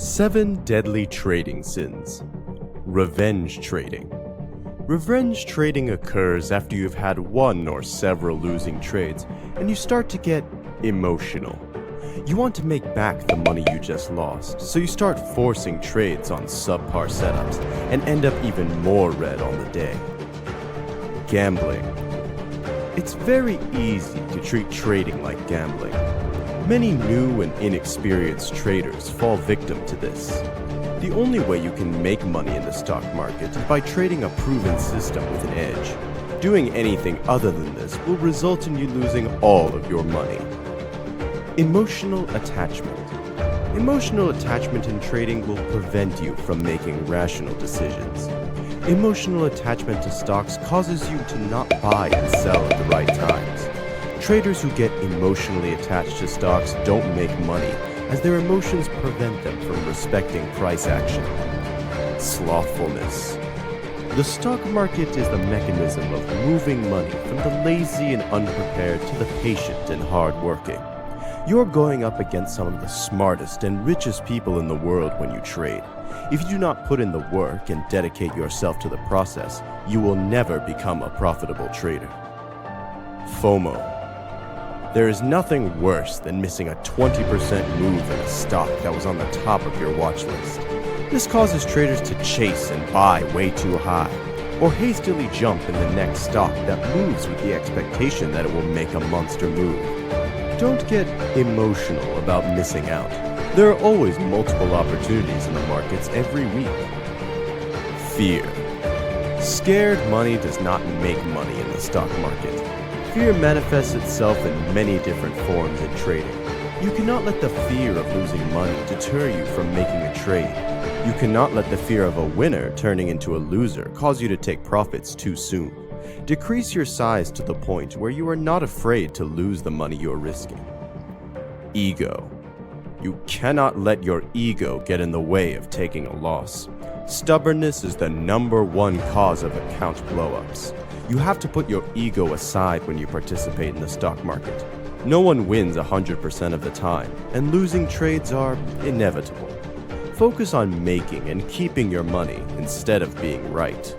7 Deadly Trading Sins. Revenge trading. Revenge trading occurs after you've had one or several losing trades and you start to get emotional. You want to make back the money you just lost, so you start forcing trades on subpar setups and end up even more red on the day. Gambling. It's very easy to treat trading like gambling. Many new and inexperienced traders fall victim to this. The only way you can make money in the stock market is by trading a proven system with an edge. Doing anything other than this will result in you losing all of your money. Emotional attachment. Emotional attachment in trading will prevent you from making rational decisions. Emotional attachment to stocks causes you to not buy and sell at the right times. Traders who get emotionally attached to stocks don't make money, as their emotions prevent them from respecting price action. Slothfulness. The stock market is the mechanism of moving money from the lazy and unprepared to the patient and hardworking. You're going up against some of the smartest and richest people in the world when you trade. If you do not put in the work and dedicate yourself to the process, you will never become a profitable trader. FOMO. There is nothing worse than missing a 20% move in a stock that was on the top of your watch list. This causes traders to chase and buy way too high, or hastily jump in the next stock that moves with the expectation that it will make a monster move. Don't get emotional about missing out. There are always multiple opportunities in the markets every week. Fear. Scared money does not make money in the stock market. Fear manifests itself in many different forms in trading. You cannot let the fear of losing money deter you from making a trade. You cannot let the fear of a winner turning into a loser cause you to take profits too soon. Decrease your size to the point where you are not afraid to lose the money you are risking. Ego. You cannot let your ego get in the way of taking a loss. Stubbornness is the #1 cause of account blowups. You have to put your ego aside when you participate in the stock market. No one wins 100% of the time, and losing trades are inevitable. Focus on making and keeping your money instead of being right.